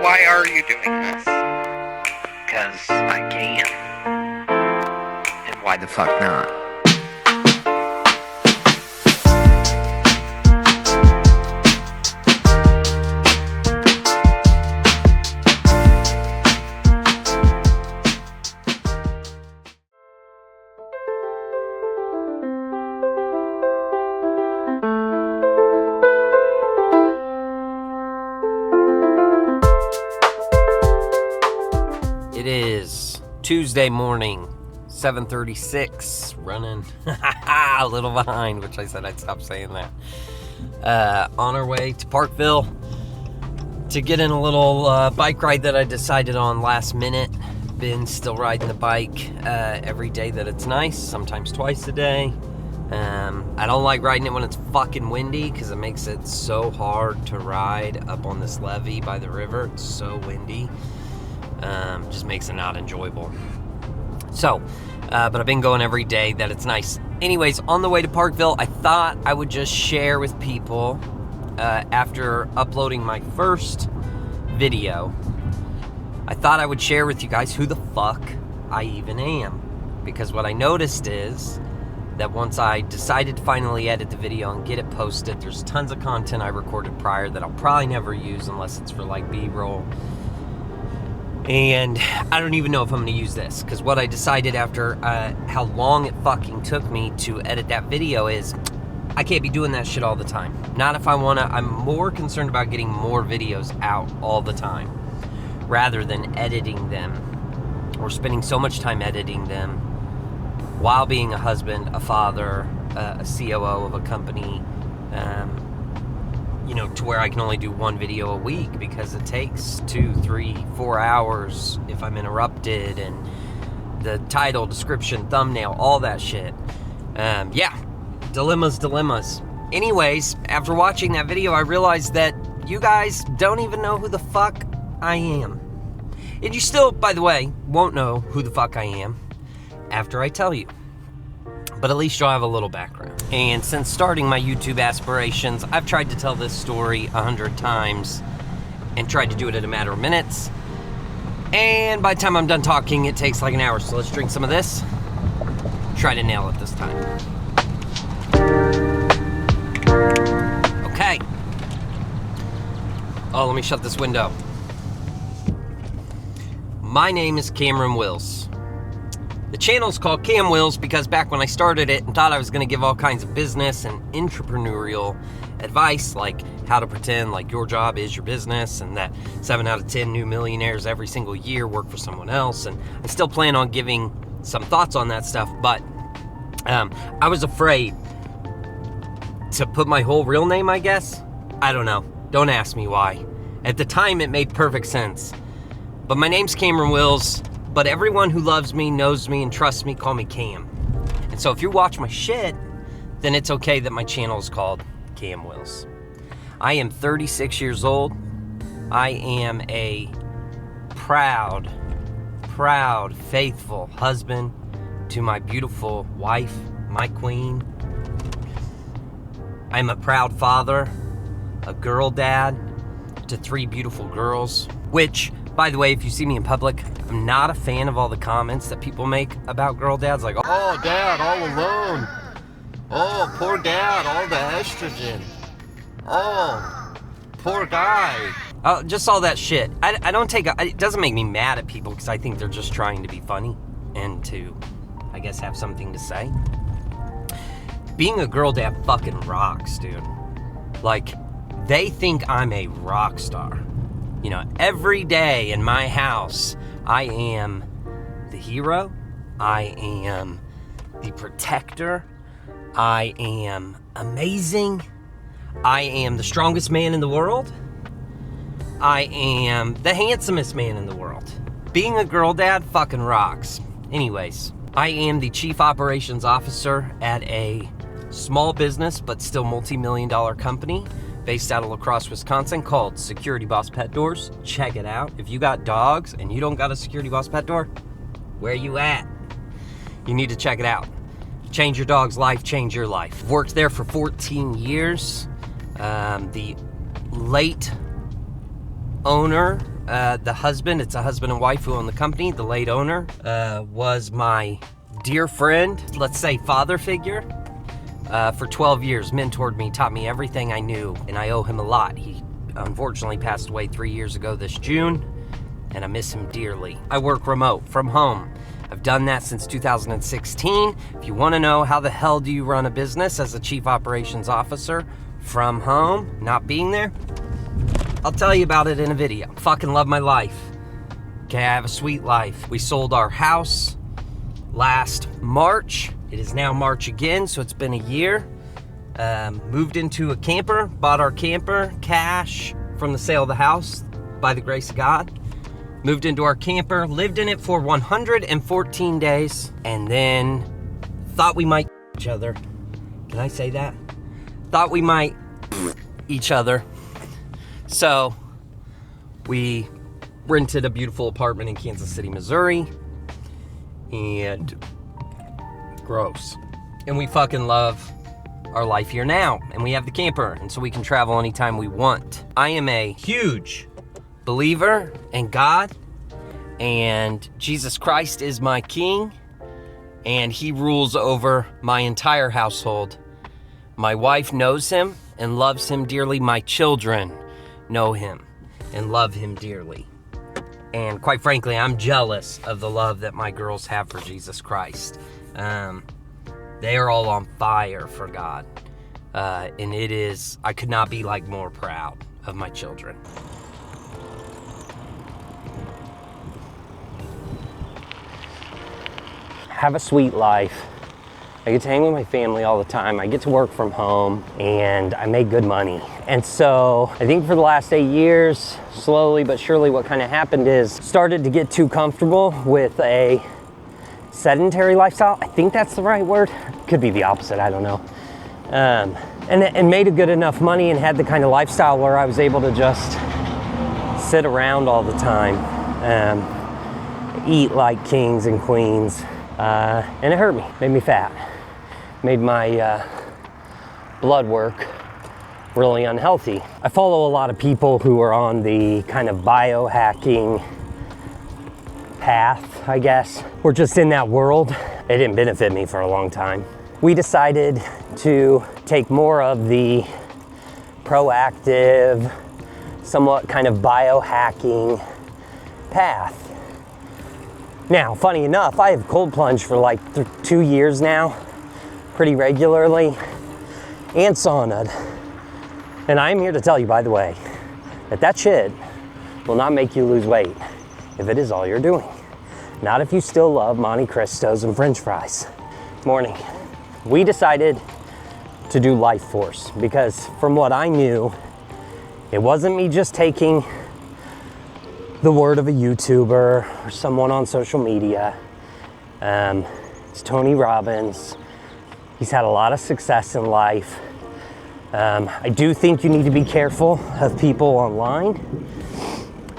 Why are you doing this? Because I can. And why the fuck not? It is Tuesday morning, 7:36, running a little behind, which I said I'd stop saying that. On our way to Parkville to get in a little bike ride that I decided on last minute. Been still riding the bike every day that it's nice, sometimes twice a day. I don't like riding it when it's fucking windy because it makes it so hard to ride up on this levee by the river. It's so windy. Just makes it not enjoyable. So, but I've been going every day that it's nice. Anyways, on the way to Parkville, I thought I would just share with people, after uploading my first video, I thought I would share with you guys who the fuck I even am. Because what I noticed is that once I decided to finally edit the video and get it posted, there's tons of content I recorded prior that I'll probably never use unless it's for like B-roll. And I don't even know if I'm going to use this, because what I decided after how long it fucking took me to edit that video is I can't be doing that shit all the time. Not if I want to. I'm more concerned about getting more videos out all the time rather than editing them or spending so much time editing them while being a husband, a father, a COO of a company, to where I can only do one video a week because it takes 2, 3, 4 hours if I'm interrupted, and the title, description, thumbnail, all that shit. Dilemmas. Anyways, after watching that video, I realized that you guys don't even know who the fuck I am. And you still, by the way, won't know who the fuck I am after I tell you. But at least you'll have a little background. And since starting my YouTube aspirations, I've tried to tell this story 100 times and tried to do it in a matter of minutes. And by the time I'm done talking, it takes like an hour. So let's drink some of this. Try to nail it this time. Okay. Oh, let me shut this window. My name is Cameron Wills. The channel's called Cam Wills because back when I started it and thought I was going to give all kinds of business and entrepreneurial advice, like how to pretend like your job is your business, and that 7 out of 10 new millionaires every single year work for someone else, and I still plan on giving some thoughts on that stuff, but I was afraid to put my whole real name, I guess. I don't know. Don't ask me why. At the time, it made perfect sense. But my name's Cameron Wills. But everyone who loves me, knows me, and trusts me call me Cam. And so if you watch my shit, then it's okay that my channel is called Cam Wills. I am 36 years old. I am a proud, faithful husband to my beautiful wife, my queen. I'm a proud father, a girl dad to 3 beautiful girls, which, by the way, if you see me in public, I'm not a fan of all the comments that people make about girl dads. Like, oh, dad, all alone. Oh, poor dad, all the estrogen. Oh, poor guy. Just all that shit. I don't take it doesn't make me mad at people because I think they're just trying to be funny and to, I guess, have something to say. Being a girl dad fucking rocks, dude. Like, they think I'm a rock star. Every day in my house, I am the hero. I am the protector. I am amazing. I am the strongest man in the world. I am the handsomest man in the world. Being a girl dad fucking rocks. Anyways, I am the chief operations officer at a small business, but still multi-million-dollar company based out of La Crosse, Wisconsin, called Security Boss Pet Doors. Check it out. If you got dogs and you don't got a Security Boss Pet Door, where you at? You need to check it out. Change your dog's life, change your life. Worked there for 14 years. The late owner the husband, it's a husband and wife who own the company, the late owner, was my dear friend, let's say father figure, for 12 years, mentored me, taught me everything I knew, and I owe him a lot. He unfortunately passed away 3 years ago this June, and I miss him dearly. I work remote, from home. I've done that since 2016. If you wanna know how the hell do you run a business as a chief operations officer from home, not being there, I'll tell you about it in a video. Fucking love my life. Okay, I have a sweet life. We sold our house last March. It is now March again, so it's been a year. Moved into a camper, bought our camper, cash from the sale of the house, by the grace of God. Moved into our camper, lived in it for 114 days, and then thought we might each other. Can I say that? Thought we might each other. So we rented a beautiful apartment in Kansas City, Missouri, and gross. And we fucking love our life here now, and we have the camper, and so we can travel anytime we want. I am a huge believer in God, and Jesus Christ is my king, and he rules over my entire household. My wife knows him and loves him dearly. My children know him and love him dearly. And quite frankly, I'm jealous of the love that my girls have for Jesus Christ. They are all on fire for God. And it is, I could not be like more proud of my children. Have a sweet life. I get to hang with my family all the time. I get to work from home, and I make good money. And so I think for the last 8 years, slowly but surely, what kind of happened is started to get too comfortable with a sedentary lifestyle. I think that's the right word. Could be the opposite, I don't know. And made a good enough money and had the kind of lifestyle where I was able to just sit around all the time, eat like kings and queens. And it hurt me, made me fat, made my blood work really unhealthy. I follow a lot of people who are on the kind of biohacking path, I guess. We're just in that world. It didn't benefit me for a long time. We decided to take more of the proactive, somewhat kind of biohacking path. Now, funny enough, I have cold plunged for like 2 years now, pretty regularly, and sauna'd. And I'm here to tell you, by the way, that shit will not make you lose weight if it is all you're doing. Not if you still love Monte Cristos and French fries. Morning. We decided to do Life Force because from what I knew, it wasn't me just taking the word of a YouTuber or someone on social media. It's Tony Robbins. He's had a lot of success in life. I do think you need to be careful of people online,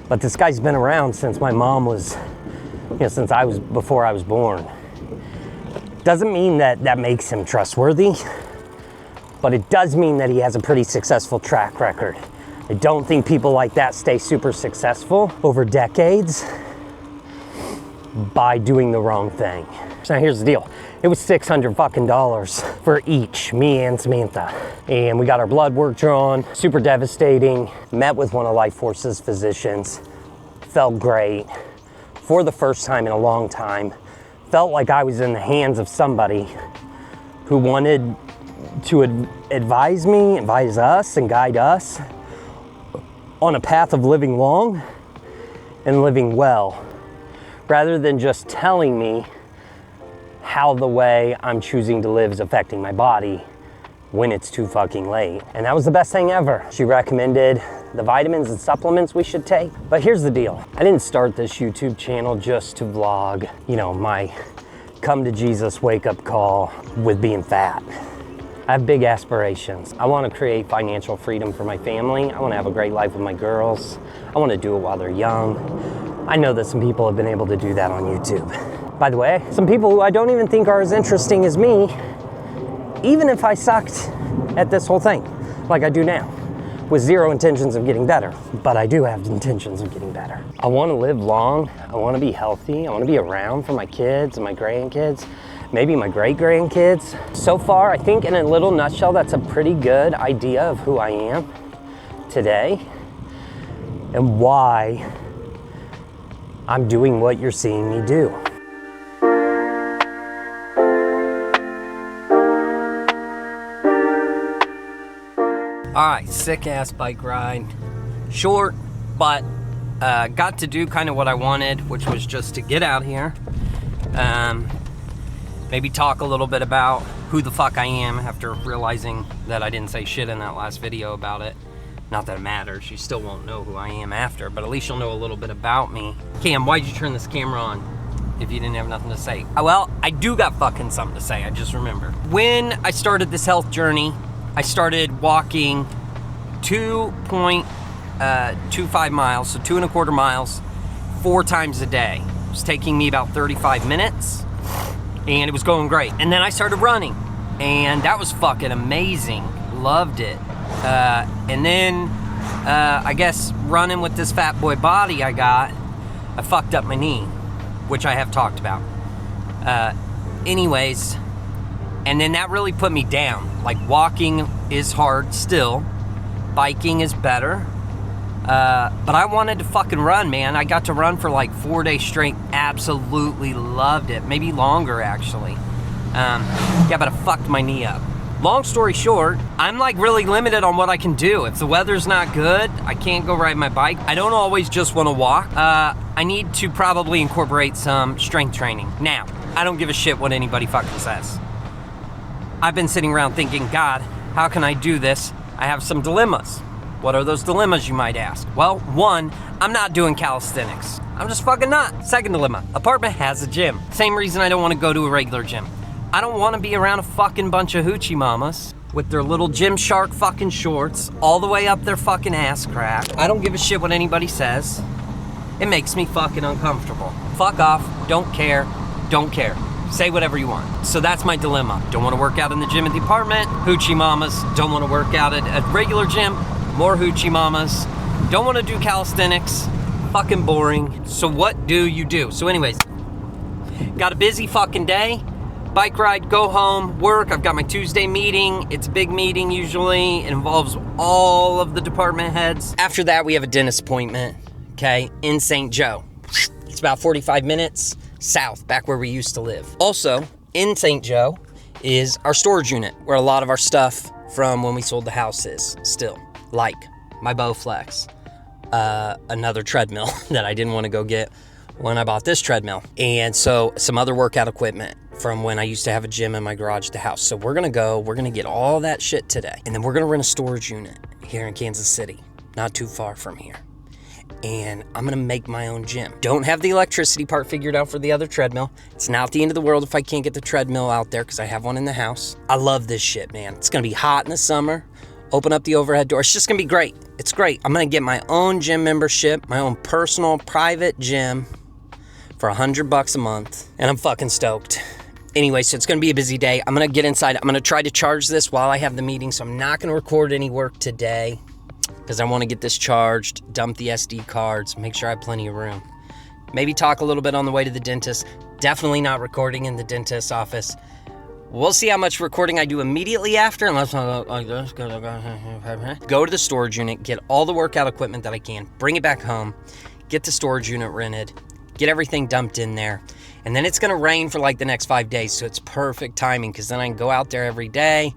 but this guy's been around since my mom was, before I was born. Doesn't mean that makes him trustworthy, but it does mean that he has a pretty successful track record. I don't think people like that stay super successful over decades by doing the wrong thing. So here's the deal. It was $600 fucking for each, me and Samantha. And we got our blood work drawn, super devastating. Met with one of Life Force's physicians, felt great. For the first time in a long time, felt like I was in the hands of somebody who wanted to advise us and guide us on a path of living long and living well, rather than just telling me how the way I'm choosing to live is affecting my body when it's too fucking late. And that was the best thing ever. She recommended the vitamins and supplements we should take. But here's the deal. I didn't start this YouTube channel just to vlog, my come to Jesus wake up call with being fat. I have big aspirations. I want to create financial freedom for my family. I want to have a great life with my girls. I want to do it while they're young. I know that some people have been able to do that on YouTube. By the way, some people who I don't even think are as interesting as me, even if I sucked at this whole thing, like I do now. with zero intentions of getting better, but I do have intentions of getting better. I want to live long. I want to be healthy. I want to be around for my kids and my grandkids, maybe my great-grandkids. So far, I think in a little nutshell, that's a pretty good idea of who I am today and why I'm doing what you're seeing me do. All right, sick ass bike ride. Short, but got to do kind of what I wanted, which was just to get out here. Maybe talk a little bit about who the fuck I am after realizing that I didn't say shit in that last video about it. Not that it matters, you still won't know who I am after, but at least you'll know a little bit about me. Cam, why'd you turn this camera on if you didn't have nothing to say? Well, I do got fucking something to say, I just remembered. When I started this health journey, I started walking 2.25 miles, so 2.25 miles, 4 times a day. It was taking me about 35 minutes, and it was going great. And then I started running, and that was fucking amazing. Loved it. And then, I guess running with this fat boy body I got, I fucked up my knee, which I have talked about. Anyways, and then that really put me down. Like, walking is hard still. Biking is better. But I wanted to fucking run, man. I got to run for like 4 days straight. Absolutely loved it. Maybe longer, actually. Yeah, but I fucked my knee up. Long story short, I'm like really limited on what I can do. If the weather's not good, I can't go ride my bike. I don't always just want to walk. I need to probably incorporate some strength training. Now, I don't give a shit what anybody fucking says. I've been sitting around thinking, God, how can I do this? I have some dilemmas. What are those dilemmas, you might ask? Well, one, I'm not doing calisthenics. I'm just fucking not. Second dilemma, apartment has a gym. Same reason I don't want to go to a regular gym. I don't want to be around a fucking bunch of hoochie mamas with their little Gymshark fucking shorts all the way up their fucking ass crack. I don't give a shit what anybody says. It makes me fucking uncomfortable. Fuck off, don't care, don't care. Say whatever you want. So that's my dilemma. Don't want to work out in the gym at the apartment. Hoochie mamas. Don't want to work out at a regular gym. More hoochie mamas. Don't want to do calisthenics. Fucking boring. So what do you do? So anyways, got a busy fucking day. Bike ride, go home, work. I've got my Tuesday meeting. It's a big meeting usually. It involves all of the department heads. After that, we have a dentist appointment, okay, in St. Joe. It's about 45 minutes south, back where we used to live. Also, in St. Joe is our storage unit, where a lot of our stuff from when we sold the house is still. Like my Bowflex, another treadmill that I didn't want to go get when I bought this treadmill. And so some other workout equipment from when I used to have a gym in my garage at the house. So we're gonna get all that shit today. And then we're gonna rent a storage unit here in Kansas City, not too far from here. And I'm gonna make my own gym. Don't have the electricity part figured out for the other treadmill. It's not the end of the world if I can't get the treadmill out there because I have one in the house. I love this shit, man. It's gonna be hot in the summer. Open up the overhead door. It's just gonna be great. It's great. I'm gonna get my own gym membership, my own personal private gym for $100 a month. And I'm fucking stoked. Anyway, so it's gonna be a busy day. I'm gonna get inside. I'm gonna try to charge this while I have the meeting, so I'm not gonna record any work today because I wanna get this charged, dump the SD cards, make sure I have plenty of room. Maybe talk a little bit on the way to the dentist. Definitely not recording in the dentist's office. We'll see how much recording I do immediately after, unless I go like this. Go to the storage unit, get all the workout equipment that I can, bring it back home, get the storage unit rented, get everything dumped in there. And then it's gonna rain for like the next 5 days, so it's perfect timing because then I can go out there every day,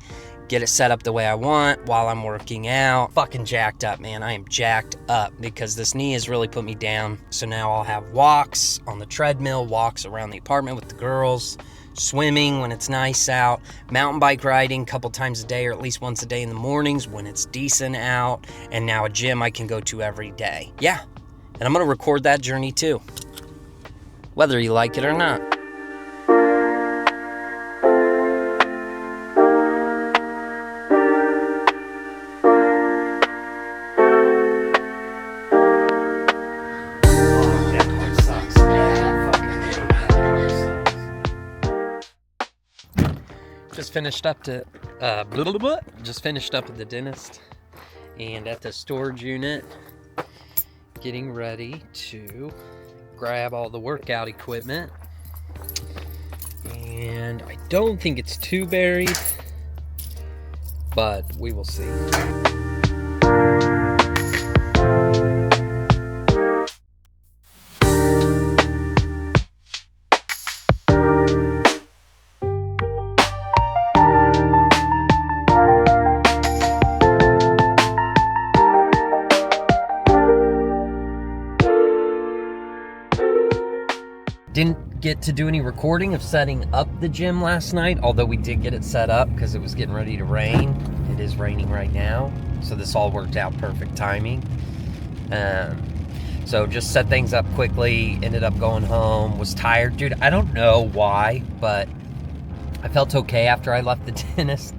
get it set up the way I want while I'm working out. Fucking jacked up, man. I am jacked up because this knee has really put me down. So now I'll have walks on the treadmill, walks around the apartment with the girls, swimming when it's nice out, mountain bike riding a couple times a day or at least once a day in the mornings when it's decent out, and now a gym I can go to every day. Yeah, and I'm gonna record that journey too, whether you like it or not. Just finished up at the dentist, and at the storage unit, getting ready to grab all the workout equipment. And I don't think it's too buried, but we will see. Didn't get to do any recording of setting up the gym last night, although we did get it set up because it was getting ready to rain. It is raining right now, so this all worked out perfect timing. So just set things up quickly, ended up going home, was tired. Dude, I don't know why, but I felt okay after I left the dentist.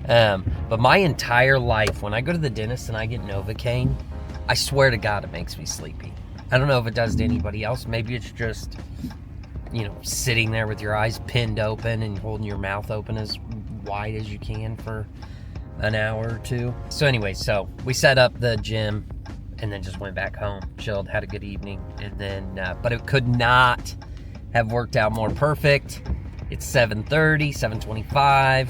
But my entire life, when I go to the dentist and I get Novocaine, I swear to God it makes me sleepy. I don't know if it does to anybody else. Maybe it's just, you know, sitting there with your eyes pinned open and holding your mouth open as wide as you can for an hour or two. So anyway, so we set up the gym and then just went back home, chilled, had a good evening. And then, but it could not have worked out more perfect. It's 7:30, 7:25.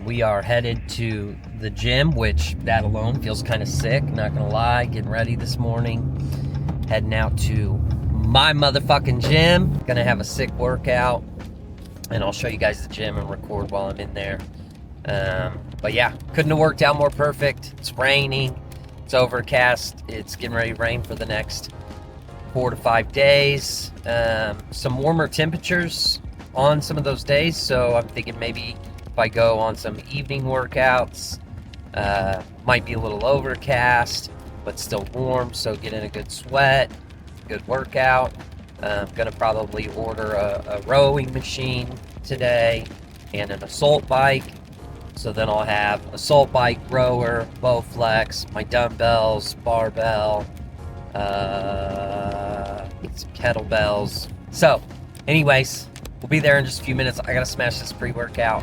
We are headed to the gym, which that alone feels kind of sick, not gonna lie. Getting ready this morning, heading out to my motherfucking gym. Gonna have a sick workout, and I'll show you guys the gym and record while I'm in there. But yeah, couldn't have worked out more perfect. It's raining, it's overcast, it's getting ready to rain for the next 4 to 5 days. Some warmer temperatures on some of those days, so I'm thinking maybe if I go on some evening workouts, might be a little overcast, but still warm, so get in a good sweat, good workout. I'm gonna probably order a rowing machine today and an assault bike. So then I'll have assault bike, rower, Bowflex, my dumbbells, barbell, some kettlebells. So anyways, we'll be there in just a few minutes. I gotta smash this pre-workout.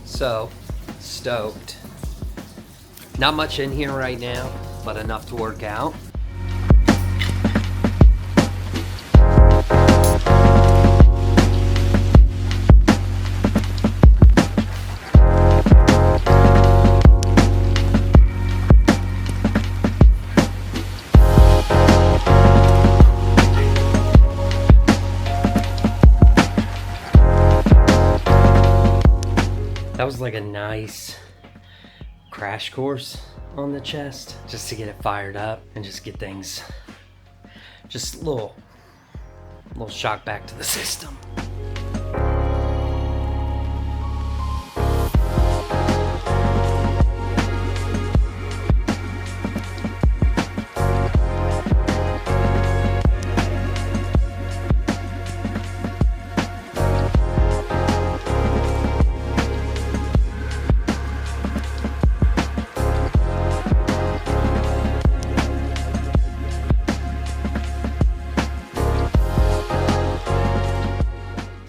So, stoked. Not much in here right now, but enough to work out. That was like a nice crash course on the chest, just to get it fired up and just get things, just a little shock back to the system.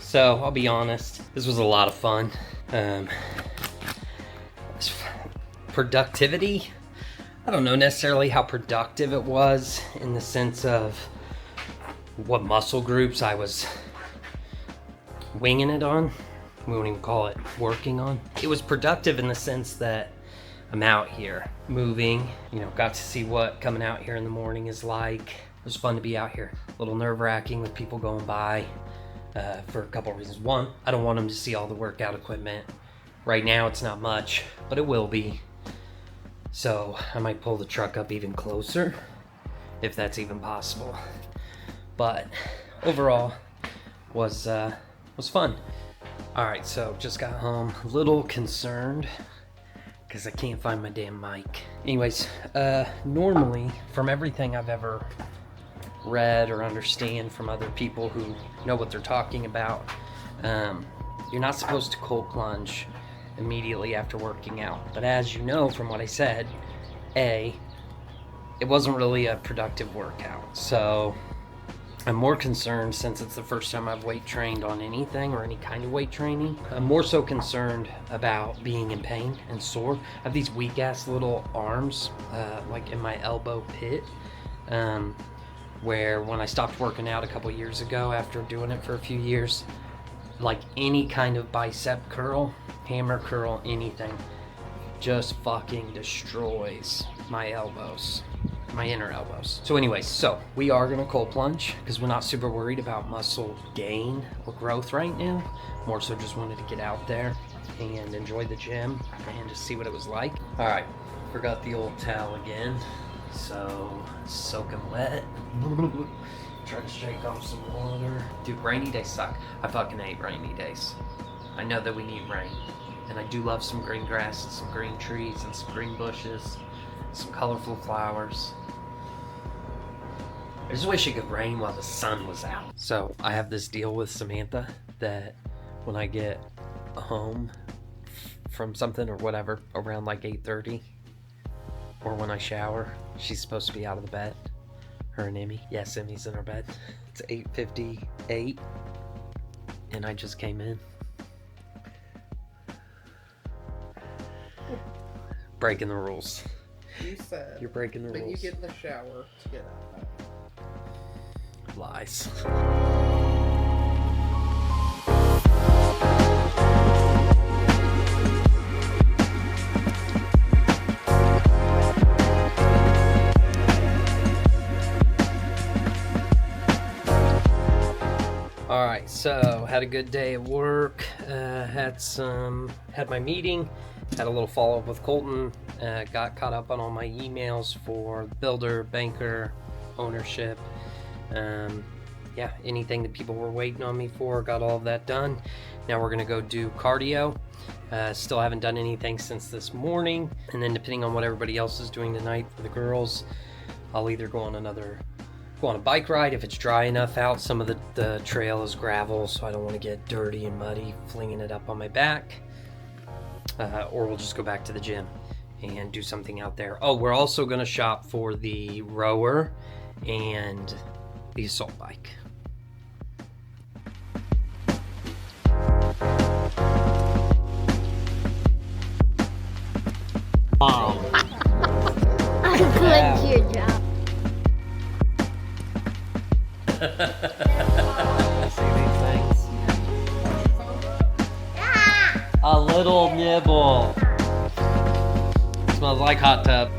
So I'll be honest, this was a lot of fun. Productivity, I don't know necessarily how productive it was in the sense of what muscle groups I was winging it on. We won't even call it working on. It was productive in the sense that I'm out here moving, you know, got to see what coming out here in the morning is like. It was fun to be out here. A little nerve-wracking with people going by. For a couple of reasons. One, I don't want them to see all the workout equipment. Right now it's not much, but it will be. So I might pull the truck up even closer, if that's even possible. But overall, was fun. All right, so just got home, a little concerned because I can't find my damn mic. Anyways, normally from everything I've ever read or understand from other people who know what they're talking about, you're not supposed to cold plunge immediately after working out. But as you know from what I said, A, it wasn't really a productive workout. So I'm more concerned, since it's the first time I've weight trained on anything or any kind of weight training. I'm more so concerned about being in pain and sore. I have these weak ass little arms, like in my elbow pit, where when I stopped working out a couple years ago after doing it for a few years, like any kind of bicep curl, hammer curl, anything, just fucking destroys my elbows, my inner elbows. So anyways, so we are gonna cold plunge because we're not super worried about muscle gain or growth right now. More so just wanted to get out there and enjoy the gym and just see what it was like. All right, forgot the old towel again. So soaking wet. Try to shake off some water. Dude, rainy days suck. I fucking hate rainy days. I know that we need rain. And I do love some green grass and some green trees and some green bushes, some colorful flowers. I just wish it could rain while the sun was out. So I have this deal with Samantha that when I get home from something or whatever around like 8:30, or when I shower, she's supposed to be out of the bed. Her and Emmy. Yes, Emmy's in her bed. It's 8:58 and I just came in. Breaking the rules. You said you're breaking the rules. When you get in the shower to get out of bed. Lies. All right, so had a good day at work. Had my meeting. Had a little follow-up with Colton. Got caught up on all my emails for builder, banker, ownership. Yeah, anything that people were waiting on me for, got all of that done. Now we're gonna go do cardio. Still haven't done anything since this morning. And then depending on what everybody else is doing tonight for the girls, I'll either go on a bike ride if it's dry enough out. Some of the trail is gravel, so I don't want to get dirty and muddy flinging it up on my back. Or we'll just go back to the gym and do something out there. Oh, we're also going to shop for the rower and the assault bike. Wow. Good job. See these things? A little nibble. Smells like hot tub.